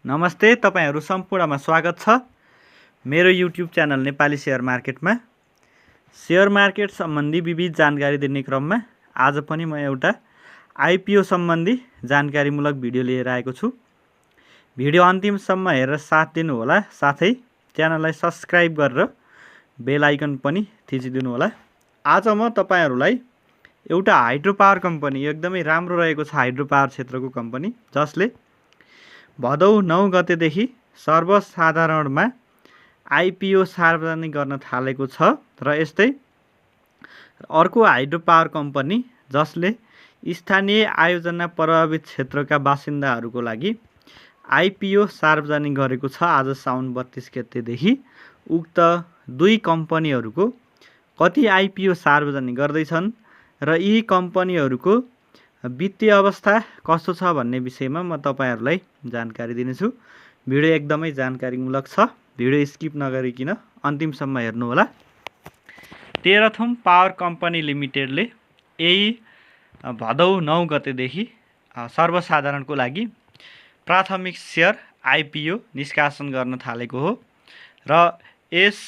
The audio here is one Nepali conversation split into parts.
नमस्ते, तपाईहरु सम्पूर्णमा स्वागत छ मेरो युट्युब च्यानल नेपाली शेयर मार्केटमा। शेयर मार्केट सम्बन्धी विविध जानकारी दिने क्रममा आज पनि म एउटा आइपिओ सम्बन्धी जानकारीमूलक भिडियो लिएर आएको छु। भिडियो अन्तिमसम्म हेरेर साथ दिनु होला, साथै च्यानललाई सब्स्क्राइब गरेर बेल आइकन पनि थिचिदिनु होला। आज म तपाईहरुलाई एउटा हाइड्रो पावर कम्पनी, एकदमै राम्रो रहेको छ हाइड्रो पावर क्षेत्रको कम्पनी, जसले भदौ 9 गतेदेखि सर्वसाधारणमा आइपिओ सार्वजनिक गर्न थालेको छ र यस्तै अर्को हाइड्रो पावर कम्पनी जसले स्थानीय आयोजना प्रभावित क्षेत्रका बासिन्दाहरूको लागि आइपिओ सार्वजनिक गरेको छ आज साउन 32 गतेदेखि। उक्त दुई कम्पनीहरूको कति आइपिओ सार्वजनिक गर्दैछन् र यी कम्पनीहरूको वित्तीय अवस्था कस्तो छ भन्ने विषयमा म तपाईहरुलाई जानकारी दिनेछु। भिडियो एकदमै जानकारीमूलक छ, भिडियो स्किप नगरिकिन अन्तिमसम्म हेर्नु होला। तेह्रथुम पावर कम्पनी लिमिटेडले यही भदौ 9 गतेदेखि सर्वसाधारणको लागि प्राथमिक शेयर आइपिओ निष्कासन गर्न थालेको हो र यस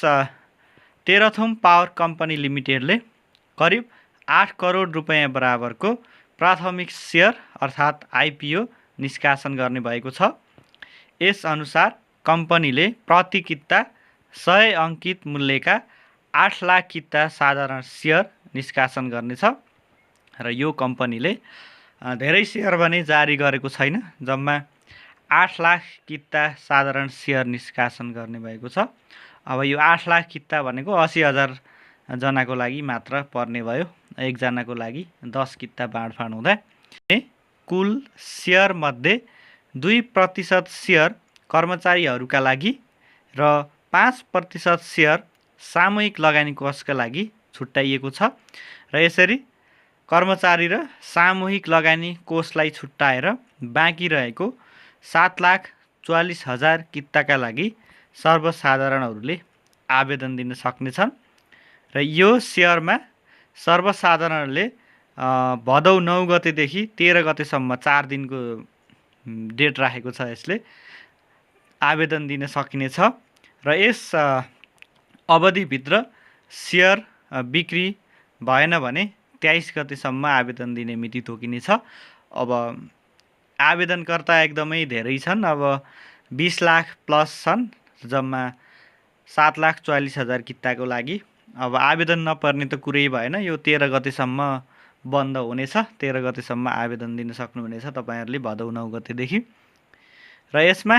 तेह्रथुम पावर कम्पनी लिमिटेडले करिब 8 करोड रुपैयाँ बराबरको प्राथमिक शेयर अर्थात् आइपिओ निष्कासन गर्ने भएको छ। यस अनुसार कम्पनीले प्रति किता 100 अङ्कित मूल्यका 8 लाख किता साधारण शेयर निष्कासन गर्नेछ र यो कम्पनीले धेरै शेयर भने जारी गरेको छैन, जम्मा 8 लाख किता साधारण शेयर निष्कासन गर्ने भएको छ। अब यो 8 लाख किता भनेको 80,000 जनाको लागि मात्र पर्ने भयो। एकजनाको लागि 10 किता बाँडफाँड हुँदा कुल शेयर मध्ये 2% शेयर कर्मचारीहरूका लागि र 5% शेयर सामूहिक लगानी कोषका लागि छुट्याइएको छ र यसरी कर्मचारी र सामूहिक लगानी कोषलाई छुट्याएर बाँकी रहेको 7,44,000 किताका लागि सर्वसाधारणहरूले आवेदन दिन सक्नेछन् र यो शेयरमा सर्वसाधारणले भदौ 9 गतेदेखि 13 गतेसम्म 4 दिनको डेट राखेको छ। यसले आवेदन दिन सकिनेछ र यस अवधिभित्र शेयर बिक्री भएन भने 23 गतेसम्म आवेदन दिने मिति तोकिनेछ। अब आवेदनकर्ता एकदमै धेरै छन्, अब 20 लाख प्लस छन्, जम्मा 7,44,000 किताको लागि। अब आवेदन नपर्ने त कुरै भएन, यो 13 गतेसम्म बन्द हुनेछ। 13 गतेसम्म आवेदन दिन सक्नुहुनेछ तपाईहरुले भदौ 9 गतेदेखि र यसमा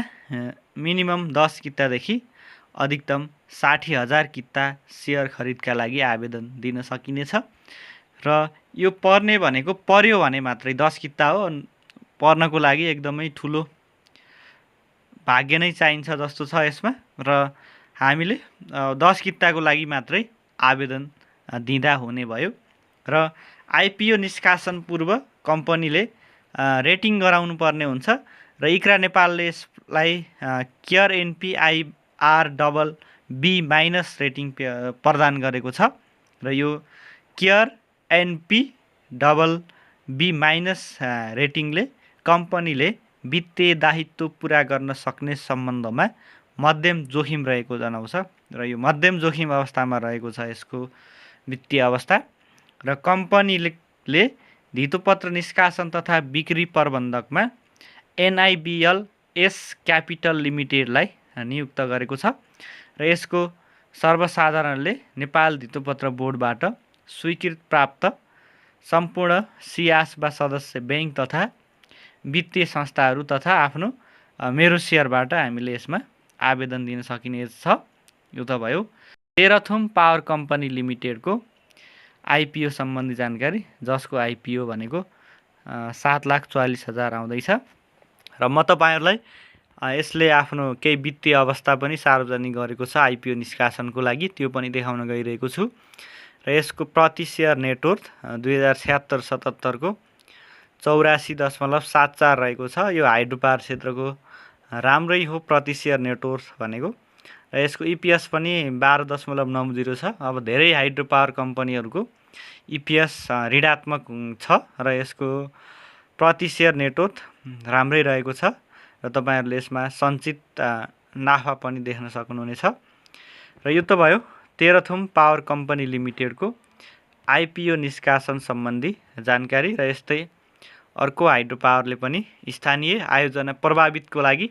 मिनिमम 10 कितादेखि अधिकतम 60,000 किता शेयर खरिदका लागि आवेदन दिन सकिनेछ र यो पर्ने भनेको पर्यो भने मात्रै 10 किता हो। पर्नको लागि एकदमै ठुलो भाग्य नै चाहिन्छ जस्तो छ यसमा र हामीले 10 किताको लागि मात्रै आवेदन दिँदा हुने भयो र आइपिओ निष्कासन पूर्व कम्पनीले रेटिङ गराउनु पर्ने हुन्छ र इक्रा नेपालले यसलाई CARE NPIR double B minus rating प्रदान गरेको छ र यो CARE NP double B minus रेटिङले कम्पनीले वित्तीय दायित्व पुरा गर्न सक्ने सम्बन्धमा मध्यम जोखिम रहेको जनाउँछ र यो मध्यम जोखिम अवस्थामा रहेको छ यसको वित्तीय अवस्था र कम्पनीले धितोपत्र निष्कासन तथा बिक्री प्रबन्धकमा एनआइबिएल एस क्यापिटल लिमिटेडलाई नियुक्त गरेको छ र यसको सर्वसाधारणले नेपाल धितोपत्र बोर्डबाट स्वीकृत प्राप्त सम्पूर्ण सियास वा सदस्य बैंक तथा वित्तीय संस्थाहरू तथा आफ्नो मेरो शेयरबाट हामीले यसमा आवेदन दिन सकिने छ। यो त भयो तेह्रथुम पावर कम्पनी लिमिटेडको आइपिओ सम्बन्धी जानकारी, जसको आइपिओ भनेको 7,44,000 आउँदैछ र म तपाईहरुलाई यसले आफ्नो केही वित्तीय अवस्था पनि सार्वजनिक गरेको छ आइपिओ निष्कासनको लागि, त्यो पनि देखाउन गइरहेको छु र यसको प्रति शेयर नेटवर्थ 2076-77 को 84.74 रहेको छ। यो हाइड्रो पावर क्षेत्रको राम्रै हो प्रति शेयर नेटवर्थ भनेको र यसको इपिएस पनि 12.90 छ। अब धेरै हाइड्रो पावर कम्पनीहरूको इपिएस ऋणात्मक छ र यसको प्रति शेयर नेटवर्थ राम्रै रहेको छ र तपाईहरुले यसमा सञ्चित नाफा पनि देख्न सक्नुहुनेछ। र यो त भयो तेह्रथुम पावर कम्पनी लिमिटेडको आइपिओ निष्कासन सम्बन्धी जानकारी। र यस्तै अर्को हाइड्रो पावरले पनि स्थानीय आयोजना प्रभावितको लागि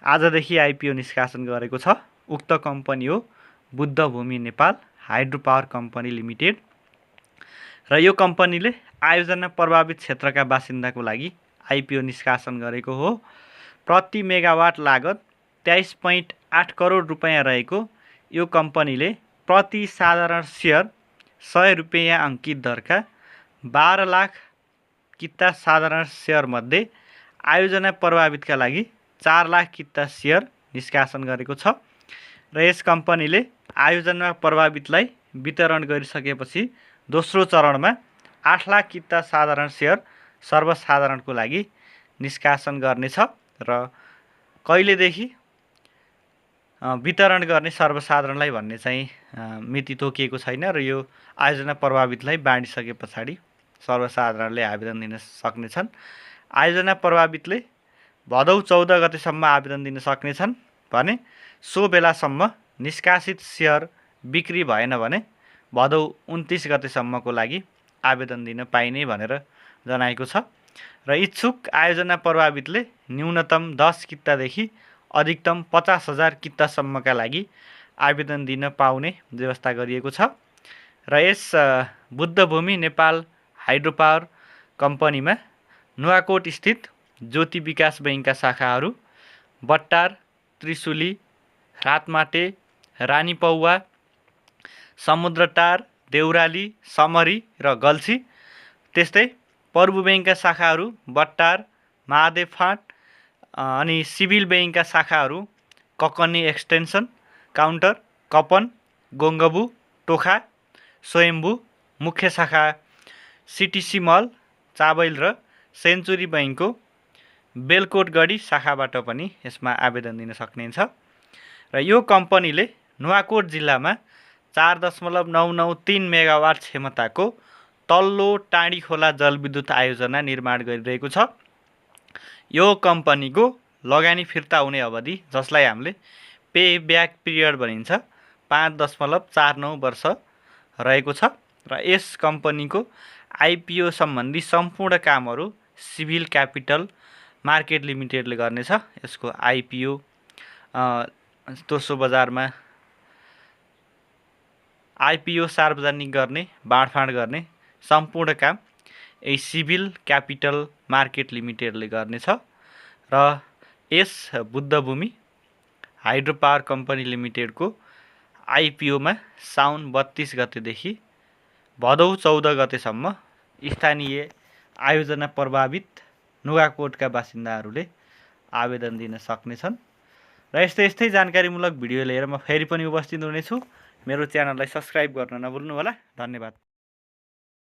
आजदेखि आइपिओ निष्कासन गरेको छ। उक्त कम्पनी हो Buddhabhumi Nepal hydro power company limited. र यो कम्पनीले आयोजना प्रभावित क्षेत्रका बासिन्दाको लागि आइपिओ निष्कासन गरेको हो। प्रति मेगावाट लागत 23.8 करोड रुपैयाँ रहेको यो कम्पनीले प्रति साधारण शेयर 100 रुपैयाँ अंकित दरका 12 लाख किता साधारण शेयर मध्ये आयोजना प्रभावितका लागि 4 लाख किता शेयर निष्कासन गरेको छ। र यस कम्पनीले आयोजना प्रभावितलाई वितरण गरिसकेपछि दोस्रो चरणमा 8 लाख किता साधारण शेयर सर्वसाधारणको लागि निष्कासन गर्नेछ। र कहिलेदेखि वितरण गर्ने सर्वसाधारणलाई भन्ने चाहिँ मिति तोकिएको छैन। र यो आयोजना प्रभावितलाई बाँडिसके पछाडि सर्वसाधारणले आवेदन दिन सक्नेछन्। आयोजना प्रभावितले भदौ 14 गतेसम्म आवेदन दिन सक्नेछन् भने सो बेलासम्म निष्कासित शेयर बिक्री भएन भने भदौ 29 गतेसम्मको लागि आवेदन दिन पाइने भनेर जनाएको छ। र इच्छुक आयोजना प्रभावितले न्यूनतम 10 कितादेखि अधिकतम 50,000 कितासम्मका लागि आवेदन दिन पाउने व्यवस्था गरिएको छ। र यस बुद्धभूमि नेपाल हाइड्रो पावर कम्पनीमा नुवाकोट स्थित ज्योति विकास बैंकका शाखाहरू बट्टार, त्रिशुली, रातमाटे, रानीपौवा, समुद्रटार, देउराली, समरी र गल्छी, त्यस्तै प्रभु बैंकका शाखाहरू बट्टार, महादेव फाँट अनि सिभिल बैंकका शाखाहरू ककनी एक्सटेन्सन, काउन्टर, कपन, गोङ्गबु, टोखा, स्वयम्भू, मुख्य शाखा सिटिसी मल, चाबैल र सेन्चुरी बैंकको बेलकोटगढी शाखाबाट पनि यसमा आवेदन दिन सक्नुहुन्छ। र यो कम्पनीले नुवाकोट जिल्लामा 4.993 मेगावाट क्षमताको तल्लो टाँडीखोला जलविद्युत आयोजना निर्माण गरिरहेको छ। यो कम्पनीको लगानी फिर्ता हुने अवधि, जसलाई हामीले पे ब्याक पिरियड भनिन्छ, 5.49 वर्ष रहेको छ। र यस कम्पनीको आइपिओ सम्बन्धी सम्पूर्ण कामहरू सिभिल क्यापिटल मार्केट लिमिटेडले गर्नेछ। यसको आइपिओ दोस्रो बजारमा आइपिओ सार्वजनिक गर्ने, बाँडफाँड गर्ने सम्पूर्ण काम यही सिभिल क्यापिटल मार्केट लिमिटेडले गर्नेछ। र यस बुद्धभूमि हाइड्रो पावर कम्पनी लिमिटेडको आइपिओमा साउन 32 गतेदेखि भदौ 14 गतेसम्म स्थानीय आयोजना प्रभावित नुवाकोटका बासिन्दाहरूले आवेदन दिन सक्नेछन्। र यस्तै जानकारीमूलक भिडियो लिएर म फेरि पनि उपस्थित हुनेछु। मेरो च्यानललाई सब्स्क्राइब गर्न नभुल्नुहोला। धन्यवाद।